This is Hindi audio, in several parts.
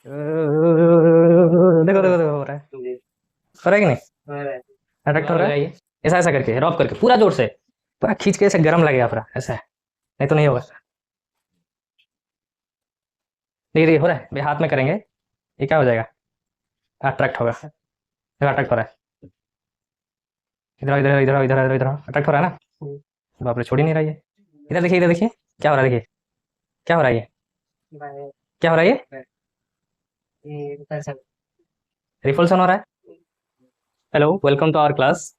देखो देखो देखो हो रहा है। जी, हो रहा है कि नहीं? हो रहा है। अट्रैक्ट हो रहा है। ऐसा ऐसा करके रॉब करके पूरा जोर से पूरा खींच के ऐसे गर्म लगेगा पूरा ऐसा है। नहीं तो नहीं होगा। देखिए देखिए हो रहा है। ये हाथ में करेंगे ये क्या हो जाएगा? अट्रैक्ट होगा। देखो अट्रैक्ट हो रहा है। इधर इधर इधर इधर इधर इधर अट्रैक्ट हो रहा है ना? हम्म, बाप रे छोड़ ही नहीं रहा ये। इधर देखिए क्या हो रहा है देखिए। क्या हो रहा है ये? बाय- क्या हो रहा है ये? ये बता सकते रिपल्सन हो रहा है। Hello welcome to our class.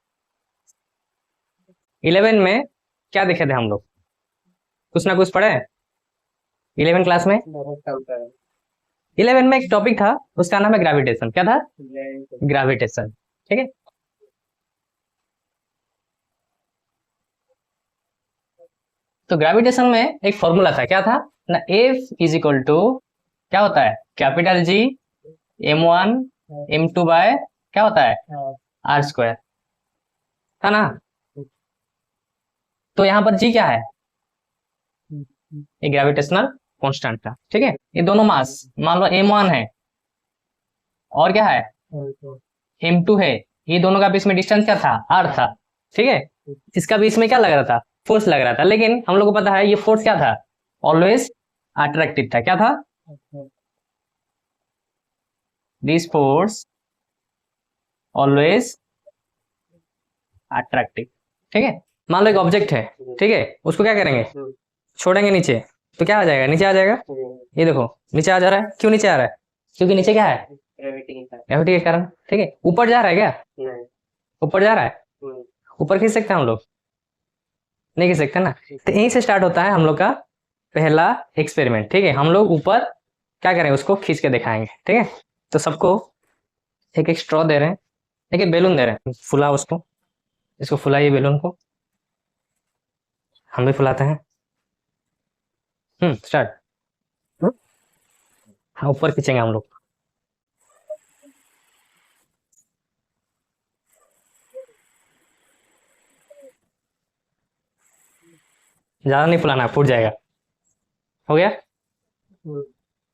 11 में क्या देखे थे हम लोग? कुछ ना कुछ पढ़े 11 क्लास में। बहुत कम कर 11 में एक टॉपिक था उसका नाम है ग्रेविटेशन। क्या था? ग्रेविटेशन। ठीक है। तो ग्रेविटेशन में एक फॉर्मूला था। क्या था ना? एफ इज इक्वल टू क्या होता है? Capital G m1 m2 bye क्या होता है? R square. था ना? तो यहाँ पर जी क्या है? ये ग्रेविटेशनल कांस्टेंट था। ठीक है। ये दोनों मास मान लो m1 है और क्या है? m2 है। ये दोनों का बीच में डिस्टेंस क्या था? r था। ठीक है। इसका बीच में क्या लग रहा था? फोर्स लग रहा था। लेकिन हम लोग को पता है ये फोर्स क्या था? ऑलवेज अट्रैक्टिव था। क्या था? This force always attractive. ठीक है। मान लो एक ऑब्जेक्ट है। ठीक है। उसको क्या करेंगे? छोड़ेंगे नीचे तो क्या आ जाएगा? नीचे आ जाएगा। ये देखो नीचे आ जा रहा है। क्यों नीचे आ रहा है? क्योंकि नीचे क्या है? ग्रेविटी के कारण। ठीक है। ऊपर जा रहा है क्या? ऊपर जा रहा है। ऊपर खींच सकते हैं हम लोग? नहीं खींच सकते ना। तो यहीं से स्टार्ट होता है हम लोग का पहला एक्सपेरिमेंट। ठीक है। हम लोग ऊपर क्या करेंगे? उसको खींच के दिखाएंगे। ठीक है। तो सबको एक एक स्ट्रॉ दे रहे हैं। एक एक बैलून दे रहे हैं। फुला उसको। इसको फुलाइए बैलून को। हम भी फुलाते हैं। स्टार्ट। हाँ ऊपर खींचेंगे हम लोग। ज्यादा नहीं फुलाना फूट जाएगा। हो गया।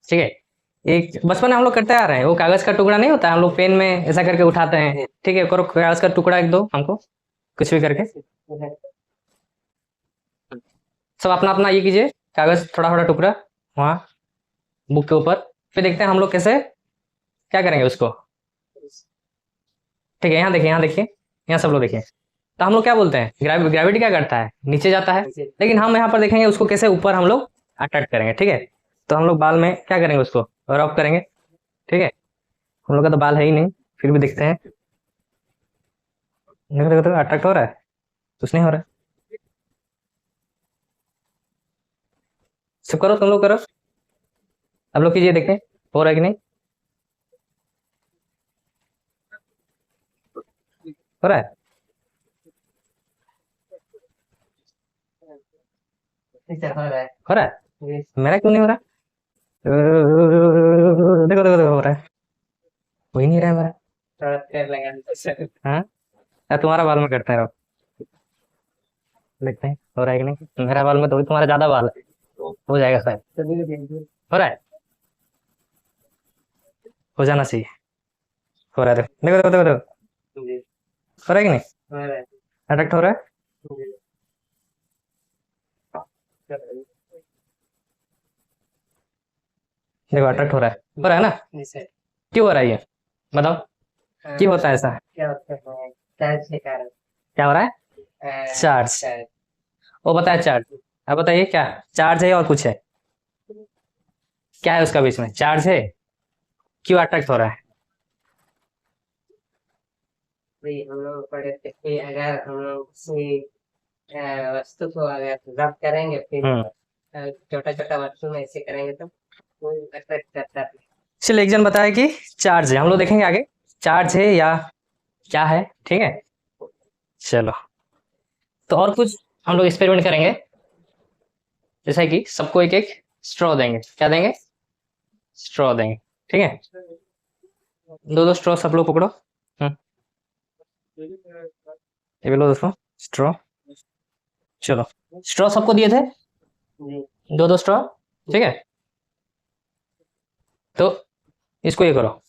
ठीक है। एक बचपन में हम लोग करते आ रहे हैं। वो कागज का टुकड़ा नहीं होता हम लोग पेन में ऐसा करके उठाते हैं। ठीक है। करो कागज का टुकड़ा एक दो हमको कुछ भी करके। सब अपना अपना ये कीजिए। कागज थोड़ा थोड़ा टुकड़ा वहाँ बुक के ऊपर। फिर देखते हैं हम लोग कैसे क्या करेंगे उसको। ठीक है। यहाँ देखिए यहाँ देखिए। यहाँ सब लोग देखिए। तो हम लोग क्या बोलते हैं? ग्रेविटी क्या करता है? नीचे जाता है। लेकिन हम यहाँ पर देखेंगे उसको कैसे ऊपर हम लोग अट्रैक्ट करेंगे। ठीक है। तो हम लोग बाल में क्या करेंगे? उसको रब करेंगे। ठीक है। हम लोग का तो बाल है ही नहीं। फिर भी देखते हैं। देखो देखो देखो अट्रैक्ट हो रहा है। कुछ नहीं हो रहा है। सब करो तुम लोग करो। अब लोग कीजिए देखें हो रहा है कि नहीं। हो रहा है। हो रहा है। मेरा क्यों नहीं हो रहा? देखो देखो देखो हो रहा है। हो ही नहीं रहा है मेरा। हाँ यार तुम्हारा बाल में करते हैं रहो। देखते हैं हो रहा है कि नहीं। मेरा बाल में तो भी तुम्हारा ज्यादा बाल है। हो जाएगा शायद। हो रहा है। हो जाना चाहिए। हो रहा है। देखो देखो देखो देखो हो रहा है कि नहीं? अट्रैक्ट हो रहा है। देखो अट्रैक्ट हो रहा है ना? क्यों हो रहा है ये? बताओ। क्यों होता है ऐसा? क्या हो रहा है? चार्ज। वो बताया चार्ज। अब बताइए क्या चार्ज है और कुछ है? क्या है उसका बीच में? चार्ज है। क्यों अट्रैक्ट हो रहा है? भाई हम लोग पढ़े थे कि अगर हम लोग किसी वस्तु को अगर रब करेंगे फिर छोटा छोटा वस्तु में ऐसे करेंगे तो वो अट्रैक्ट करता है। चलिए एक जन बताया कि चार्ज है। हम लोग देखेंगे आगे चार्ज है या क्या है। ठीक है। चलो तो और कुछ हम लोग एक्सपेरिमेंट करेंगे। जैसे कि सबको एक एक स्ट्रॉ देंगे। क्या देंगे? स्ट्रॉ देंगे। ठीक है। दो दो स्ट्रॉ सब लोग पकड़ो। ये भी लो दोस्तों स्ट्रॉ। चलो स्ट्रॉ सबको दिए थे दो दो स्ट्रॉ। ठीक है। तो इसको ये करो,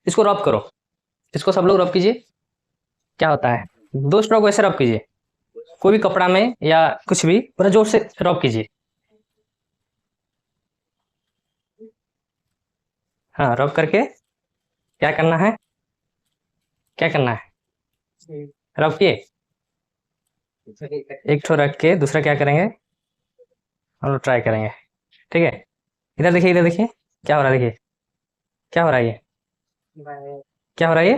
इसको रब करो, इसको सब लोग रब कीजिए। क्या होता है, 2 स्ट्रोक वैसे रब कीजिए, कोई भी कपड़ा में या कुछ भी पूरा जोर से रब कीजिए। हाँ, रब करके क्या करना है, क्या करना है, रब किए, एक ठो रख के दूसरा क्या करेंगे हम लोग ट्राई करेंगे। ठीक है, इधर देखिए, इधर देखिए क्या हो रहा है, देखिए क्या हो रहा है, ये क्या हो रहा है, ये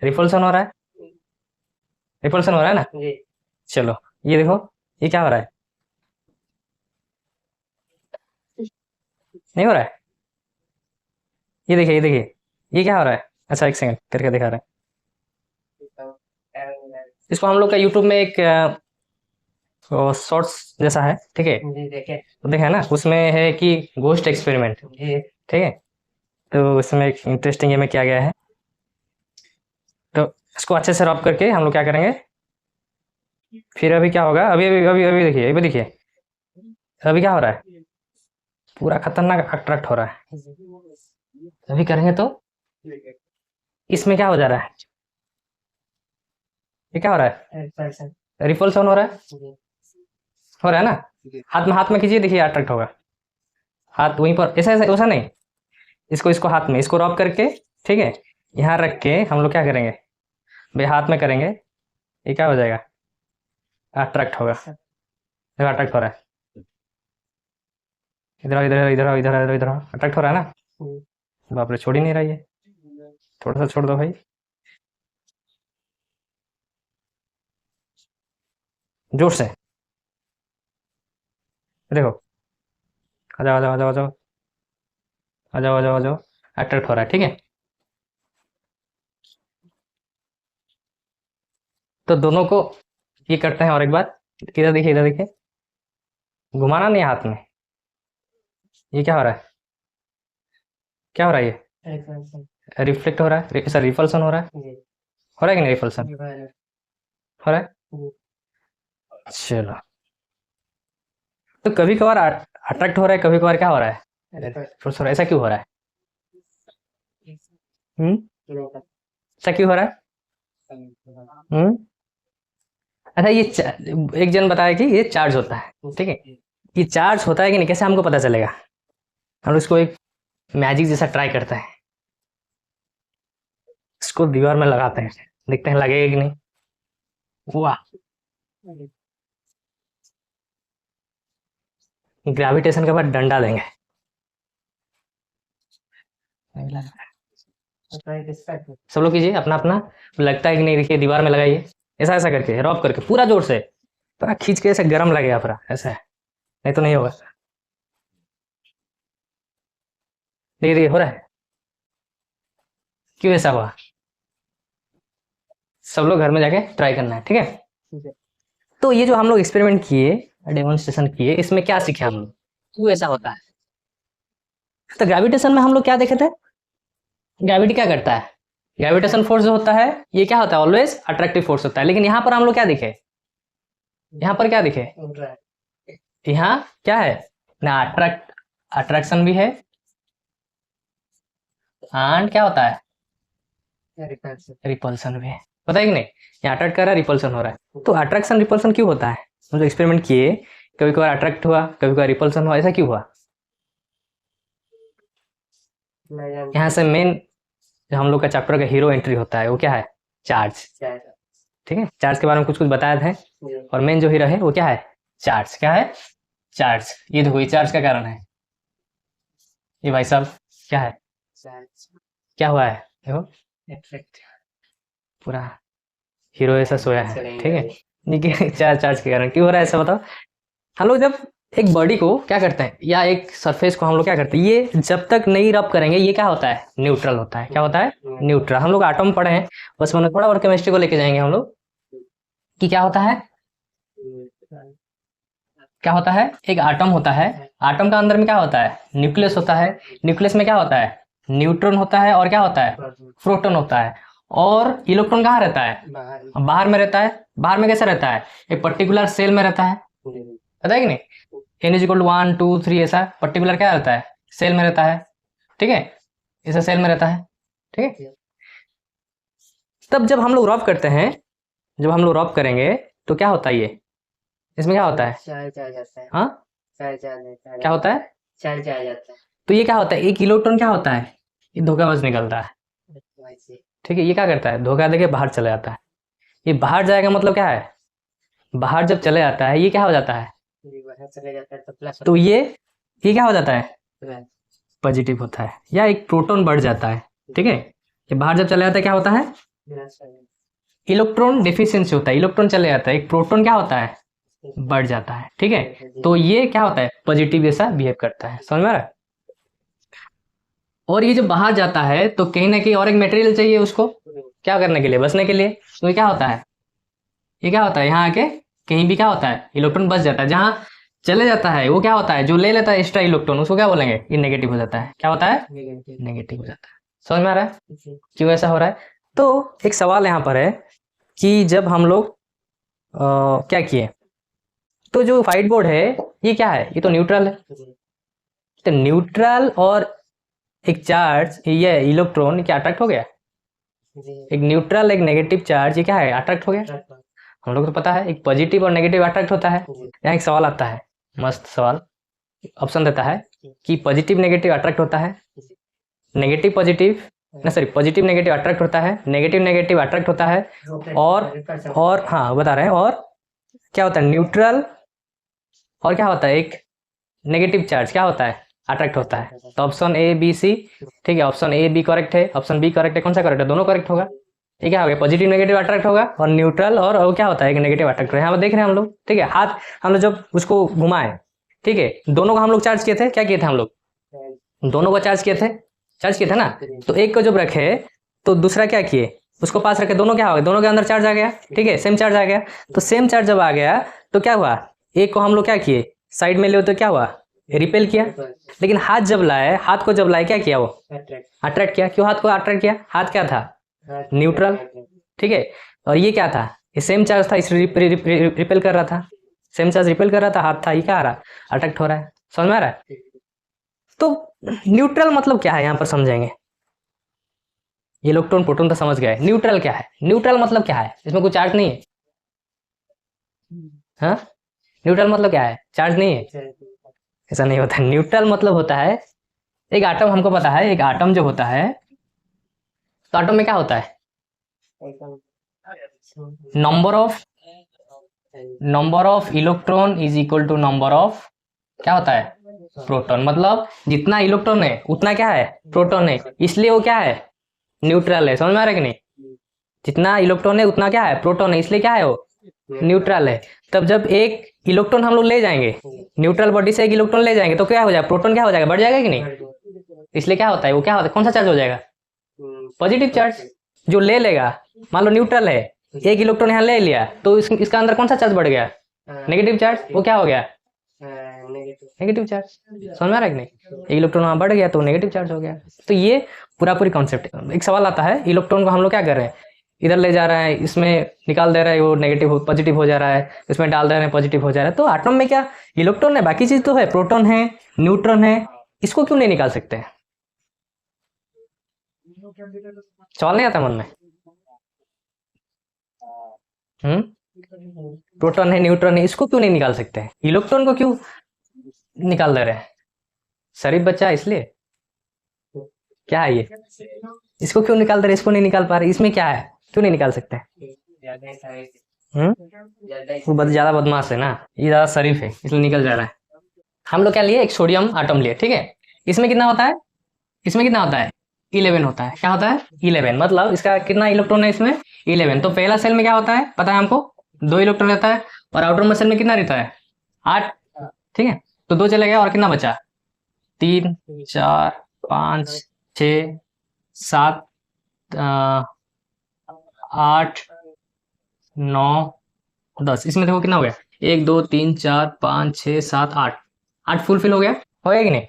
रिपल्सन हो रहा है, रिपल्सन हो रहा है ना। चलो ये देखो, ये क्या हो रहा है, नहीं हो रहा है, ये देखिए, ये देखिए, ये क्या हो रहा है। अच्छा, एक सेकंड करके दिखा रहा है। इसको हम लोग का यूट्यूब में एक शॉर्ट्स जैसा है, ठीक है, देखा है ना, उसमें है कि घोस्ट एक्सपेरिमेंट, ठीक है। तो इसमें एक इंटरेस्टिंग ये में क्या गया है, तो इसको अच्छे से रब करके हम लोग क्या करेंगे, फिर अभी क्या होगा, अभी अभी अभी अभी देखिए, अभी देखिए, अभी क्या हो रहा है, पूरा खतरनाक अट्रैक्ट हो रहा है। अभी करेंगे तो इसमें क्या हो जा रहा है, ये क्या हो रहा है, रिपल्सन हो रहा है, हो रहा है ना। हाथ में कीजिए, देखिए अट्रैक्ट होगा, हाथ वहीं पर, ऐसा ऐसा वैसा नहीं, इसको हाथ में, इसको रब करके, ठीक है, यहाँ रख के हम लोग क्या करेंगे भाई, हाथ में करेंगे, ये क्या हो जाएगा, अट्रैक्ट होगा, देखो अट्रैक्ट हो रहा है, इधर इधर इधर इधर इधर अट्रैक्ट हो रहा है ना। बाप रे, छोड़ ही नहीं रहा ये, थोड़ा सा छोड़ दो भाई, जोर से देखो, आ जाओ आ जाओ आ जाओ आ जाओ आ जाओ आ जाओ आ जाओ, अट्रैक्ट हो रहा है, ठीक है। तो दोनों को ये करते हैं, और एक बार इधर देखिए, इधर देखिए, घुमाना नहीं है हाथ में, ये क्या हो रहा है, क्या हो रहा है, ये रिफ्लेक्ट हो रहा है, सर रिपल्सन हो रहा है, हो रहा है कि नहीं, रिपल्सन हो रहा है। चलो, तो कभी कभार अट्रैक्ट हो रहा है, कभी कभार क्या हो रहा है, रिपल्स हो रहा है, ऐसा क्यों हो रहा है, ऐसा क्यों हो रहा है, अच्छा ये एक जन बताया कि ये चार्ज होता है, ठीक है, ये चार्ज होता है कि नहीं, कैसे हमको पता चलेगा, हम इसको एक मैजिक जैसा ट्राई करते हैं, इसको दीवार में लगाते हैं, देखते हैं लगेगा कि नहीं। वाह, ग्रेविटेशन के बाद डंडा देंगे, सब लोग कीजिए अपना अपना, लगता है कि नहीं, देखिए दीवार में लगाइए, ऐसा ऐसा करके रॉब करके पूरा जोर से, पूरा खींच के ऐसे गर्म लगेगा पूरा, ऐसा है, नहीं तो नहीं होगा। देखिए देखिए हो रहा है, क्यों ऐसा हुआ, सब लोग घर में जाके ट्राई करना है, ठीक है। तो ये जो हम लोग एक्सपेरिमेंट किए, डेमोन्स्ट्रेशन किए, इसमें क्या सीखे हम लोग, क्यों ऐसा होता है। तो ग्रेविटेशन में हम लोग क्या देखे थे, ग्रेविटी क्या करता है, ग्रेविटेशन फोर्स जो होता है ये क्या होता है, ऑलवेज अट्रैक्टिव फोर्स होता है, लेकिन यहाँ पर हम लोग क्या दिखे, यहाँ पर क्या दिखे, यहाँ क्या है ना, अट्रैक्शन भी है, एंड क्या होता है, रिपल्सन भी है, पता है कि नहीं, यहाँ अट्रैक्ट कर रहा है, रिपल्सन हो रहा है। तो अट्रैक्शन रिपल्सन क्यों होता है, हम जो एक्सपेरिमेंट किए, कभी कभार अट्रैक्ट हुआ, कभी कभार रिपल्सन हुआ, ऐसा क्यों हुआ। यहाँ से मेन जो हम लोग का चैप्टर का हीरो एंट्री होता है वो क्या है, चार्ज, ठीक है, चार्ज के बारे में कुछ कुछ बताया था, और मेन जो हीरो है वो क्या है, चार्ज, क्या है, चार्ज। ये देखो, ये चार्ज का कारण है, ये भाई साहब क्या है, क्या हुआ है, देखो पूरा हीरो ऐसा सोया है, ठीक है, देखिए चार्ज के कारण क्यों हो रहा है ऐसा, बताओ। हम लोग जब एक बॉडी को क्या करते हैं, या एक सरफेस को हम लोग क्या करते हैं, ये जब तक नहीं रब करेंगे ये क्या होता है, न्यूट्रल होता है, क्या होता है, न्यूट्रल। हम लोग एटम पढ़े हैं, बस मैंने थोड़ा और केमिस्ट्री को लेके जाएंगे हम लोग, कि क्या होता है, क्या होता है, एक एटम होता है, एटम का अंदर में क्या होता है, न्यूक्लियस होता है, न्यूक्लियस में क्या होता है, न्यूट्रॉन होता है, और क्या होता है, प्रोटॉन होता है, और इलेक्ट्रॉन कहाँ रहता है, बाहर में रहता है। बाहर में कैसे रहता है, एक पर्टिकुलर सेल में रहता है, पता है कि नहीं, n इज इक्वल टू 1 2 3 ऐसा पर्टिकुलर क्या रहता है, सेल में रहता है, ठीक है, ऐसा सेल में रहता है, ठीक है। तब जब हम लोग रॉप करते हैं, जब हम लोग रॉप करेंगे तो क्या होता है, ये इसमें क्या होता है, चार्ज आ जाता है, हाँ चार्ज आ जाता है, क्या होता है, चार्ज आ जाता है। तो ये क्या होता है, एक इलेक्ट्रॉन क्या होता है, ये धोखाबाज निकलता है, वैसे ठीक है। ये क्या करता है, धोखा देके बाहर चला जाता है। ये बाहर जाएगा मतलब क्या है, बाहर जब चले जाता है ये क्या हो जाता है, ये बाहर चले जाता है तो प्लस तो ये क्या हो जाता है, प्लस पॉजिटिव होता है, या एक प्रोटॉन बढ़ जाता है, ठीक है। ये बाहर जब चले जाता है क्या होता है, इलेक्ट्रॉन डिफिशियंसी होता है, इलेक्ट्रॉन चले जाता है, एक प्रोटॉन क्या होता है, बढ़ जाता है, ठीक है। तो ये क्या होता है, पॉजिटिव जैसा बिहेव करता है, समझ में आ रहा है। और ये जब बाहर जाता है तो कहीं ना कहीं और एक मटेरियल चाहिए उसको क्या करने के लिए, बसने के लिए, तो ये क्या होता है, ये क्या होता है, यहाँ आके कहीं भी क्या होता है, इलेक्ट्रॉन बच जाता है, जहाँ चले जाता है वो क्या होता है, जो ले लेता है एक्स्ट्रा इलेक्ट्रॉन उसको क्या बोलेंगे, ये नेगेटिव हो जाता है, क्या होता है, नेगेटिव हो जाता है। समझ में आ रहा है क्यों ऐसा हो रहा है। तो एक सवाल यहाँ पर है कि जब हम लोग क्या किए, तो जो व्हाइट बोर्ड है ये क्या है, ये तो न्यूट्रल है, तो न्यूट्रल और एक चार्ज ये इलेक्ट्रॉन क्या अट्रैक्ट हो गया, एक न्यूट्रल एक नेगेटिव चार्ज ये क्या है, अट्रैक्ट हो गया। हम लोग को तो पता है एक पॉजिटिव और नेगेटिव अट्रैक्ट होता है। यहाँ एक सवाल आता है, मस्त सवाल, ऑप्शन देता है कि पॉजिटिव नेगेटिव अट्रैक्ट होता है, नेगेटिव पॉजिटिव ना सॉरी पॉजिटिव नेगेटिव अट्रैक्ट होता है, नेगेटिव नेगेटिव अट्रैक्ट होता है, और हाँ बता रहे हैं, और क्या होता है न्यूट्रल, और क्या होता है एक नेगेटिव चार्ज क्या होता है, अट्रैक्ट होता है। तो ऑप्शन ए बी सी, ठीक है, ऑप्शन ए बी करेक्ट है, ऑप्शन बी करेक्ट है, कौन सा करेक्ट है, दोनों करेक्ट होगा। ये क्या हो गया, पॉजिटिव नेगेटिव अट्रैक्ट होगा, और न्यूट्रल और क्या होता है, एक नेगेटिव अट्रैक्ट होगा। यहाँ पर देख रहे हैं हम लोग, ठीक है, हाथ हम लोग जब उसको घुमाए, ठीक है, दोनों को हम लोग चार्ज किए थे, क्या किए थे हम लोग, दोनों को चार्ज किए थे ना। तो एक को जब रखे तो दूसरा क्या किए, उसको पास रखे, दोनों क्या हो गया, दोनों के अंदर चार्ज आ गया, ठीक है, सेम चार्ज आ गया। तो सेम चार्ज जब आ गया तो क्या हुआ, एक को हम लोग क्या किए, साइड में ले तो क्या हुआ, रिपेल किया। लेकिन हाथ जब लाए, हाथ को जब लाए क्या किया, वो अट्रैक्ट किया। क्यों हाथ को अट्रैक्ट किया, हाथ क्या था, न्यूट्रल, ठीक है, और ये क्या था, ये सेम चार्ज था, इस रिपेल कर रहा था, सेम चार्ज रिपेल कर रहा था, हाथ था, ये क्या आ रहा है, अट्रैक्ट हो रहा है। समझ में आ रहा है। तो न्यूट्रल मतलब क्या है यहाँ पर समझेंगे, इलेक्ट्रॉन प्रोटॉन तो समझ गए, न्यूट्रल क्या है, न्यूट्रल मतलब क्या है, इसमें कोई चार्ज नहीं है, हाँ न्यूट्रल मतलब क्या है, चार्ज नहीं है, ऐसा नहीं होता। न्यूट्रल मतलब होता है, एक आटम हमको पता है, एक आटम जो होता है, तो आटम में क्या होता है, number of electron is equal to number of क्या होता है, प्रोटॉन। मतलब जितना इलेक्ट्रॉन है उतना क्या है, प्रोटॉन है, इसलिए वो क्या है, न्यूट्रल है। समझ में आ रहा है कि नहीं, जितना इलेक्ट्रॉन है उतना क्या है, प्रोटॉन है, इसलिए क्या है वो, न्यूट्रल है। तब जब एक इलेक्ट्रॉन हम लोग ले जाएंगे, न्यूट्रल बॉडी से एक इलेक्ट्रॉन ले जाएंगे तो क्या हो जाएगा, प्रोटॉन क्या हो जाएगा, बढ़ जाएगा कि नहीं। इसलिए क्या होता है, वो क्या होता है, कौन सा चार्ज हो जाएगा, पॉजिटिव चार्ज। जो ले लेगा, मान लो न्यूट्रल है, एक इलेक्ट्रॉन यहाँ ले लिया तो इसका अंदर कौन सा चार्ज बढ़ गया, नेगेटिव चार्ज, वो क्या हो गया, नेगेटिव चार्ज। समझ में आ रहा है कि नहीं, एक इलेक्ट्रॉन वहां बढ़ गया तो नेगेटिव चार्ज हो गया। तो ये पूरी कॉन्सेप्ट। एक सवाल आता है, इलेक्ट्रॉन को हम लोग क्या कर रहे हैं, इधर ले जा रहे हैं, इसमें निकाल दे रहा है, वो नेगेटिव पॉजिटिव हो जा रहा है, इसमें डाल दे रहे हैं, पॉजिटिव हो जा रहा है। तो एटम में क्या इलेक्ट्रॉन है, बाकी चीज तो है, प्रोटॉन है, न्यूट्रॉन है, इसको क्यों नहीं निकाल सकते, सवाल नहीं आता मन में। प्रोटॉन है, न्यूट्रॉन है, इसको क्यों नहीं निकाल सकते हैं, इलेक्ट्रॉन को क्यों निकाल दे रहे हैं, शरीफ बच्चा है इसलिए, क्या है ये, इसको क्यों निकाल दे रहे, इसको नहीं निकाल पा रहे, इसमें क्या है, क्यों नहीं निकाल सकते। वो ज्यादा बदमाश है ना, ये ज्यादा शरीफ है इसलिए निकल जा रहा है। हम लोग क्या लिए, एक सोडियम आटम लिए, ठीक है, इसमें कितना होता है, इसमें कितना होता है, 11 होता है। क्या होता है, 11, मतलब इसका कितना इलेक्ट्रॉन है इसमें, 11। तो पहला सेल में क्या होता है पता है हमको, 2 इलेक्ट्रॉन रहता है, और आउटर में सेल में कितना रहता है, 8, ठीक है। तो 2 चले गया और कितना बचा, 3 4 5 6 7 8 9 10, इसमें देखो कितना हो गया, 1 2 3 4 5 6 7 8 फुलफिल हो गया कि नहीं,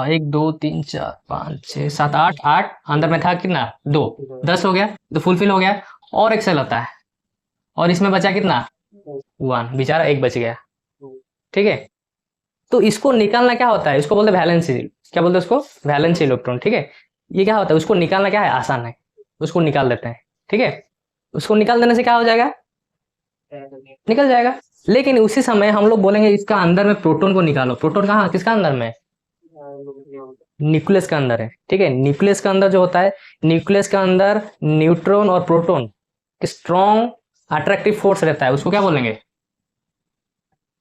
1 2 3 4 5 6 7 8 अंदर में था कितना, 2, 10 हो गया, तो फुलफिल हो गया। और एक सेल होता है, और इसमें बचा कितना, 1, बेचारा एक बच गया, ठीक है। तो इसको निकालना क्या होता है, इसको बोलते हैं वैलेंसी, क्या बोलते हैं उसको, वैलेंसी इलेक्ट्रॉन, ठीक है। ये क्या होता है, उसको निकालना क्या है, आसान है, उसको निकाल देते हैं, ठीक है। उसको निकाल देने से क्या हो जाएगा, निकल जाएगा। लेकिन उसी समय हम लोग बोलेंगे इसका अंदर में प्रोटॉन को निकालो। प्रोटॉन कहाँ, किसका अंदर में, न्यूक्लियस का अंदर है, ठीक है। न्यूक्लियस का अंदर जो होता है, न्यूक्लियस का अंदर न्यूट्रॉन और प्रोटॉन स्ट्रॉन्ग अट्रैक्टिव फोर्स रहता है, उसको क्या बोलेंगे,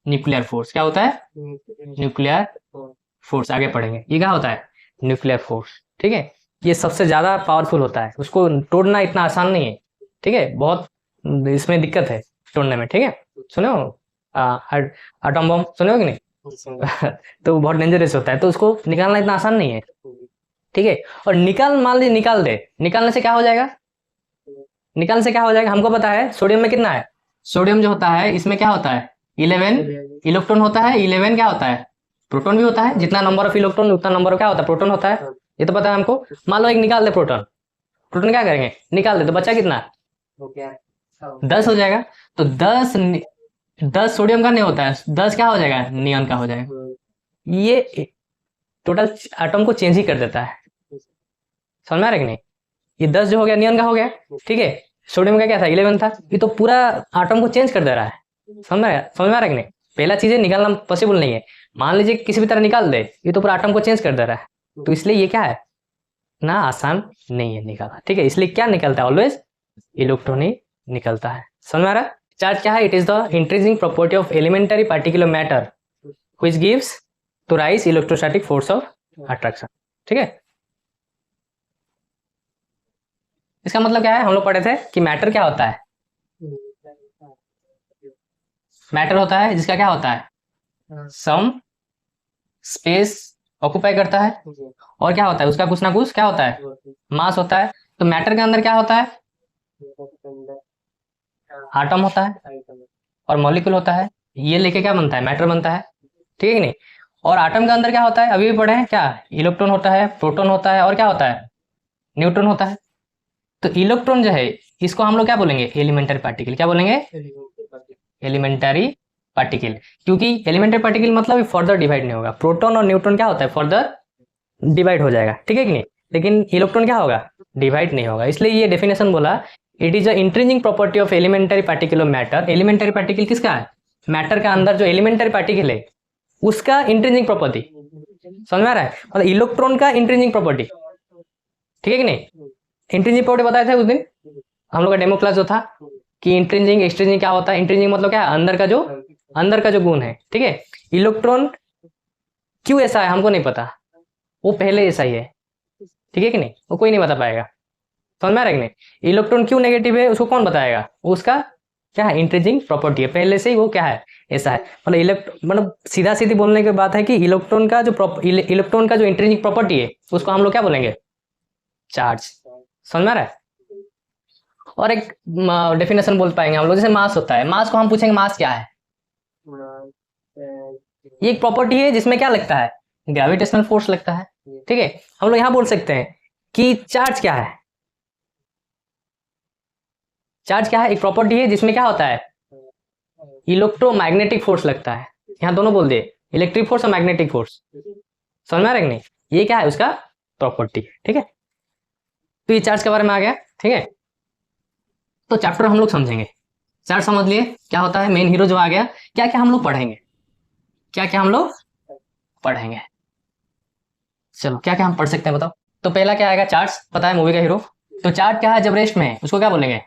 न्यूक्लियर फोर्स। क्या होता है, न्यूक्लियर फोर्स, आगे पढ़ेंगे। ये क्या होता है, न्यूक्लियर फोर्स, ठीक है। ये सबसे ज्यादा पावरफुल होता है, उसको तोड़ना इतना आसान नहीं है, ठीक है, बहुत इसमें दिक्कत है तोड़ने में, ठीक है। सुनो एटम बम सुने हो कि नहीं तो बहुत डेंजरस होता है, तो उसको निकालना इतना आसान नहीं है, ठीक है। और मान लीजिए निकाल दे, निकालने से क्या हो जाएगा, निकालने से क्या हो जाएगा, हमको पता है सोडियम में कितना है, सोडियम जो होता है इसमें क्या होता है, 11 इलेक्ट्रॉन होता है, 11 क्या होता है, प्रोटॉन भी होता है। जितना नंबर ऑफ इलेक्ट्रॉन उतना नंबर क्या होता है, प्रोटॉन होता है, ये तो पता है हमको। मान लो एक निकाल दे प्रोटॉन, प्रोटॉन क्या करेंगे, निकाल दे, तो बचा कितना, 10 हो जाएगा। तो 10 सोडियम का नहीं होता है, 10 क्या हो जाएगा, नियॉन का हो जाएगा। ये टोटल एटम को चेंज ही कर देता है, समझ में आ रहा है कि नहीं। ये 10 जो हो गया नियॉन का हो गया, ठीक है। सोडियम का क्या था, 11 था, ये तो पूरा एटम को चेंज कर दे रहा है, समझ में आ रहा है कि नहीं। पहला चीजें निकालना पॉसिबल नहीं है, मान लीजिए किसी भी तरह निकाल दे, ये तो पूरा एटम को चेंज कर दे रहा है। तो इसलिए ये क्या है ना, आसान नहीं है निकालना, ठीक है। इसलिए क्या निकलता है, ऑलवेज इलेक्ट्रॉन ही निकलता है, समझ में आ रहा है। चार्ज क्या है, it is the intrinsic property of elementary particular matter which gives to rise electrostatic force of attraction, ठीक है। इसका मतलब क्या है, हम लोग पढ़े थे कि मैटर क्या होता है, मैटर होता है जिसका क्या होता है, सम स्पेस ऑक्यूपाई करता है, और क्या होता है उसका कुछ ना कुछ क्या होता है, मास होता है। तो मैटर के अंदर क्या होता है, आटम होता है और मॉलिक्यूल होता है, ये लेके क्या बनता है, मैटर बनता है, ठीक है कि नहीं। और आटम के अंदर क्या होता है, अभी भी पढ़े हैं क्या, इलेक्ट्रॉन होता है, प्रोटॉन होता है, और क्या होता है, न्यूट्रॉन होता है। तो इलेक्ट्रॉन जो है इसको हम लोग क्या बोलेंगे, एलिमेंटरी पार्टिकल, क्या बोलेंगे, एलिमेंटरी पार्टिकल। क्योंकि एलिमेंटरी पार्टिकल मतलब फर्दर डिवाइड नहीं होगा, प्रोटॉन और न्यूट्रॉन क्या होता है, फर्दर डिवाइड हो जाएगा, ठीक है कि नहीं। लेकिन इलेक्ट्रॉन क्या होगा, डिवाइड नहीं होगा। इसलिए ये डेफिनेशन बोला, it is a intrinsic property of elementary particle of matter. Elementary particle किसका है, मैटर का अंदर जो एलिमेंटरी पार्टिकल है उसका इंट्रिंसिक प्रॉपर्टी, समझ में आ रहा है, मतलब इलेक्ट्रॉन का इंट्रिंसिक प्रॉपर्टी, ठीक है कि नहीं। इंट्रिंसिक प्रॉपर्टी बताए थे उस दिन हम लोग का डेमो क्लास जो था, कि इंट्रिंसिक एक्सट्रिंसिक क्या होता है। इंट्रिंसिक मतलब क्या है, अंदर का जो गुण है, ठीक है। इलेक्ट्रॉन क्यों ऐसा है हमको नहीं पता, वो पहले ऐसा ही है, ठीक है कि नहीं, वो कोई नहीं बता पाएगा, समझ में आ रहा है कि नहीं। इलेक्ट्रॉन क्यों नेगेटिव है उसको कौन बताएगा, उसका क्या है, इंट्रिंसिक प्रॉपर्टी है, पहले से ही वो क्या है, ऐसा है। मतलब सीधा सीधी बोलने की बात है कि इलेक्ट्रॉन का जो इंट्रिंसिक प्रॉपर्टी है उसको हम लोग क्या बोलेंगे, चार्ज, समझ में आ रहा है। और एक डेफिनेशन बोल पाएंगे हम लोग, जैसे मास होता है, मास को हम पूछेंगे मास क्या है, ये एक प्रॉपर्टी है जिसमें क्या लगता है, ग्रेविटेशनल फोर्स लगता है, ठीक है। हम लोग यहां बोल सकते हैं कि चार्ज क्या है, चार्ज क्या है, एक प्रॉपर्टी है जिसमें क्या होता है, इलेक्ट्रोमैग्नेटिक फोर्स लगता है। यहाँ दोनों बोल दिए, इलेक्ट्रिक फोर्स और मैग्नेटिक फोर्स, समझ में आ रहा है कि नहीं, ये क्या है उसका प्रॉपर्टी, ठीक है। तो ये चार्ज के बारे में आ गया, ठीक है। तो चैप्टर हम लोग समझेंगे, चार्ज समझ लिए क्या होता है, मेन हीरो जो आ गया। क्या क्या हम लोग पढ़ेंगे, क्या क्या हम लोग पढ़ेंगे, चलो क्या क्या हम पढ़ सकते हैं बताओ। तो पहला क्या आएगा, चार्ज, पता है मूवी का हीरो। तो चार्ज क्या है, जब रेस्ट में है उसको क्या बोलेंगे,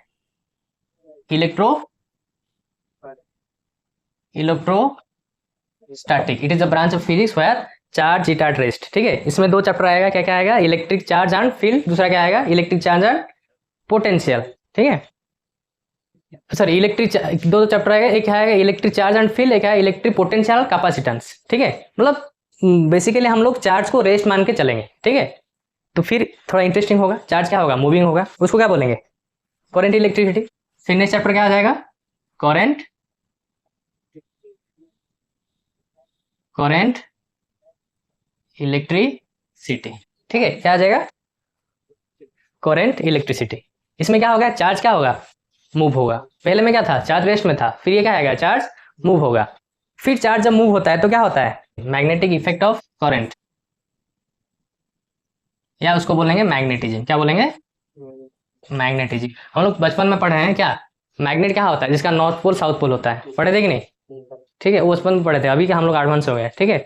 electrostatic. It is a branch of physics where charge it at rest, ठीक है। इसमें दो चैप्टर आएगा, क्या क्या आएगा, इलेक्ट्रिक चार्ज एंड फील्ड, दूसरा क्या आएगा, इलेक्ट्रिक चार्ज एंड पोटेंशियल, ठीक है। सॉरी इलेक्ट्रिक दो चैप्टर आएगा, एक आएगा इलेक्ट्रिक चार्ज एंड फील्ड, एक है इलेक्ट्रिक पोटेंशियल कैपेसिटेंस, ठीक है। मतलब बेसिकली हम लोग चार्ज को रेस्ट मान के चलेंगे, ठीक है। तो फिर थोड़ा इंटरेस्टिंग होगा, चार्ज क्या होगा, मूविंग होगा, उसको क्या बोलेंगे, करंट इलेक्ट्रिसिटी। फिर नेक्स्ट चैप्टर क्या आ जाएगा, करंट इलेक्ट्रिसिटी, ठीक है। क्या आ जाएगा, करंट इलेक्ट्रिसिटी। इसमें क्या होगा, चार्ज क्या होगा, मूव होगा। पहले में क्या था, चार्ज रेस्ट में था, फिर ये क्या आएगा, चार्ज मूव होगा। फिर चार्ज जब मूव होता है तो क्या होता है, मैग्नेटिक इफेक्ट ऑफ करंट, या उसको बोलेंगे मैग्नेटिज्म। क्या बोलेंगे, मैग्नेटिज्म। हम लोग बचपन में पढ़े हैं क्या, मैग्नेट क्या होता है, जिसका नॉर्थ पोल साउथ पोल होता है, पढ़े थे कि नहीं, ठीक है, वो बचपन में पढ़े थे। अभी क्या हम लोग एडवांस हो गए, ठीक है।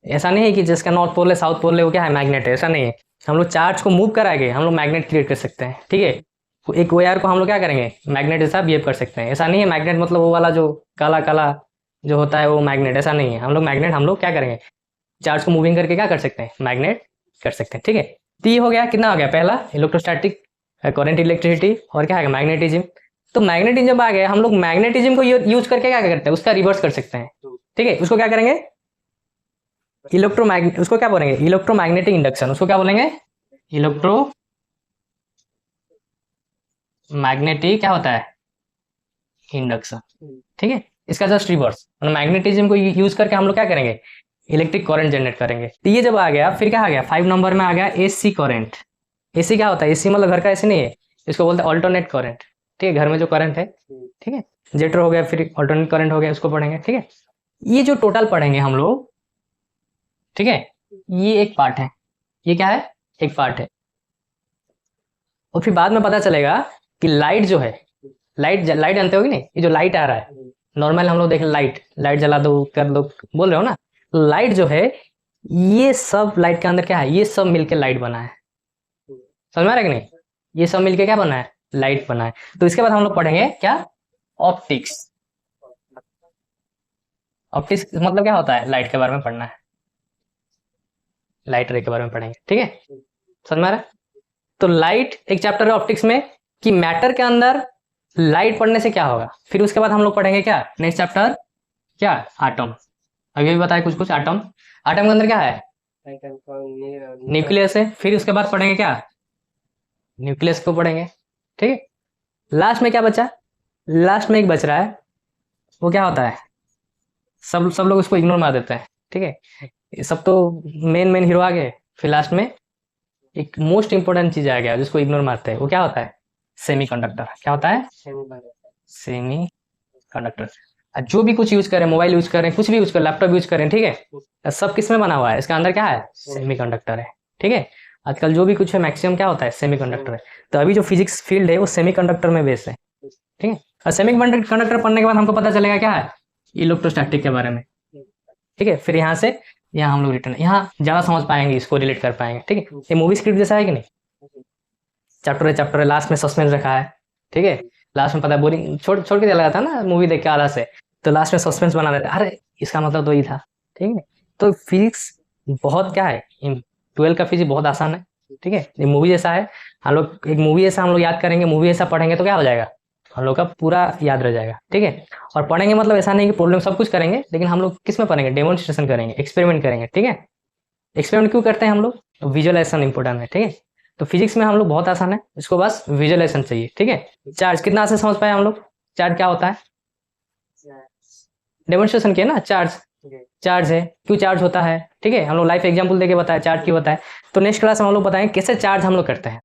ऐसा नहीं है कि जिसका नॉर्थ पोल है साउथ पोल है वो क्या है, मैग्नेट है, ऐसा नहीं है। हम लोग चार्ज को मूव कराएंगे, हम लोग मैग्नेट क्रिएट कर सकते हैं, ठीक है। एक वायर को हम लोग क्या करेंगे, मैग्नेट जैसा बिहेव कर सकते हैं। ऐसा नहीं है मैग्नेट मतलब वो वाला जो काला काला जो होता है वो मैग्नेट, ऐसा नहीं है। हम लोग मैग्नेट हम लोग क्या करेंगे, चार्ज को मूविंग करके क्या कर सकते हैं, मैग्नेट कर सकते हैं, ठीक है। तो ये हो गया, कितना हो गया, पहला इलेक्ट्रोस्टैटिक, करंट, इलेक्ट्रिसिटी, और क्या है मैग्नेटिज्म। तो मैग्नेटिज्म जब आ गया, हम लोग मैग्नेटिज्म को यूज करके क्या करते हैं, उसका रिवर्स कर सकते हैं, ठीक है। उसको क्या करेंगे, उसको क्या बोलेंगे, इलेक्ट्रोमैग्नेटिक इंडक्शन। उसको क्या बोलेंगे, इलेक्ट्रोमैग्नेटिक क्या होता है, इंडक्शन, ठीक है। इसका जस्ट रिवर्स, मैग्नेटिज्म को यूज करके हम लोग क्या करेंगे, इलेक्ट्रिक करंट जनरेट करेंगे। तो ये जब आ गया, फिर क्या आ गया, 5 नंबर में आ गया एसी करंट। एसी क्या होता है, एसी मतलब घर का एसी नहीं है, इसको बोलते हैं अल्टरनेट करंट, ठीक है, घर में जो करंट है, ठीक है। जेटर हो गया, फिर अल्टरनेट करंट हो गया, उसको पढ़ेंगे, ठीक है। ये जो टोटल पढ़ेंगे हम लोग, ठीक है, ये एक पार्ट है, ये क्या है, एक पार्ट है। और फिर बाद में पता चलेगा कि लाइट जो है, लाइट जानते होगी नहीं, ये जो लाइट आ रहा है, नॉर्मल हम लोग देख, लाइट जला दो कर दो बोल रहे हो ना, लाइट जो है, ये सब लाइट के अंदर क्या है, ये सब मिलके लाइट बना है, समझ में आ रहा है कि नहीं, ये सब मिलके क्या बना है, लाइट बना है। तो इसके बाद हम लोग पढ़ेंगे क्या, ऑप्टिक्स। ऑप्टिक्स मतलब क्या होता है, लाइट के बारे में पढ़ना है, लाइट रे के बारे में पढ़ेंगे, ठीक है, समझ में आ रहा है। तो लाइट एक चैप्टर है ऑप्टिक्स में, कि मैटर के अंदर लाइट पड़ने से क्या होगा। फिर उसके बाद हम लोग पढ़ेंगे क्या, नेक्स्ट चैप्टर क्या, आटम। अभी भी बताया कुछ आटम, आटम के अंदर क्या है, न्यूक्लियस है। फिर उसके बाद पढ़ेंगे क्या, न्यूक्लियस को पढ़ेंगे, ठीक है। लास्ट में क्या बचा, लास्ट में एक बच रहा है, वो क्या होता है, सब लोग उसको इग्नोर मार देते हैं, ठीक है। ये सब तो मेन हीरो आ गए, फिर लास्ट में एक मोस्ट इंपोर्टेंट चीज आ गया जिसको इग्नोर मारते हैं, वो क्या होता है, सेमीकंडक्टर। क्या होता है, सेमीकंडक्टर। जो भी कुछ यूज करें, मोबाइल यूज करें, कुछ भी यूज करें, लैपटॉप यूज करें, ठीक है, सब किस में बना हुआ है, इसका अंदर क्या है, सेमीकंडक्टर है, ठीक है। आजकल जो भी कुछ है मैक्सिमम क्या होता है, सेमीकंडक्टर है। तो अभी जो फिजिक्स फील्ड है वो सेमीकंडक्टर में बेस है, ठीक है। और सेमीकंडक्टर पढ़ने के बाद हमको पता चलेगा क्या है, इलेक्ट्रोस्टैटिक के बारे में, ठीक है। फिर यहाँ से यहाँ हम लोग रिटर्न, यहाँ ज्यादा समझ पाएंगे, इसको रिलेट कर पाएंगे, ठीक है। ये मूवी स्क्रिप्ट जैसा है कि नहीं, चैप्टर है, लास्ट में सस्पेंस रखा है, ठीक है। लास्ट में पता है बोरिंग छोड़ के चला जाता है ना मूवी देख के आधा से, तो लास्ट में सस्पेंस बना देता है, अरे इसका मतलब तो ये था, ठीक है। तो फिजिक्स बहुत क्या है, 12 का फिजिक्स बहुत आसान है, ठीक है। ये मूवी जैसा है, हम लोग एक मूवी जैसा हम लोग याद करेंगे, मूवी जैसा पढ़ेंगे तो क्या हो जाएगा, हम लोग का पूरा याद रह जाएगा, ठीक है। और पढ़ेंगे मतलब ऐसा नहीं कि प्रॉब्लम सब कुछ करेंगे, लेकिन हम लोग किस में पढ़ेंगे, डेमोन्स्ट्रेशन करेंगे, एक्सपेरिमेंट करेंगे, ठीक है। एक्सपेरिमेंट क्यों करते हैं हम लोग, विजुअलाइजेशन इंपॉर्टेंट है, ठीक है। तो फिजिक्स में हम लोग बहुत आसान है, इसको बस विजुअलाइजेशन चाहिए, ठीक है। चार्ज कितना से समझ पाए हम लोग, चार्ज क्या होता है, डेमोन्स्ट्रेशन किया ना, चार्ज है, क्यों चार्ज होता है, ठीक है। हम लोग लाइफ एग्जांपल देके बताया चार्ज क्यों होता है। तो नेक्स्ट क्लास में हम लोग बताएंगे कैसे चार्ज हम लोग करते हैं।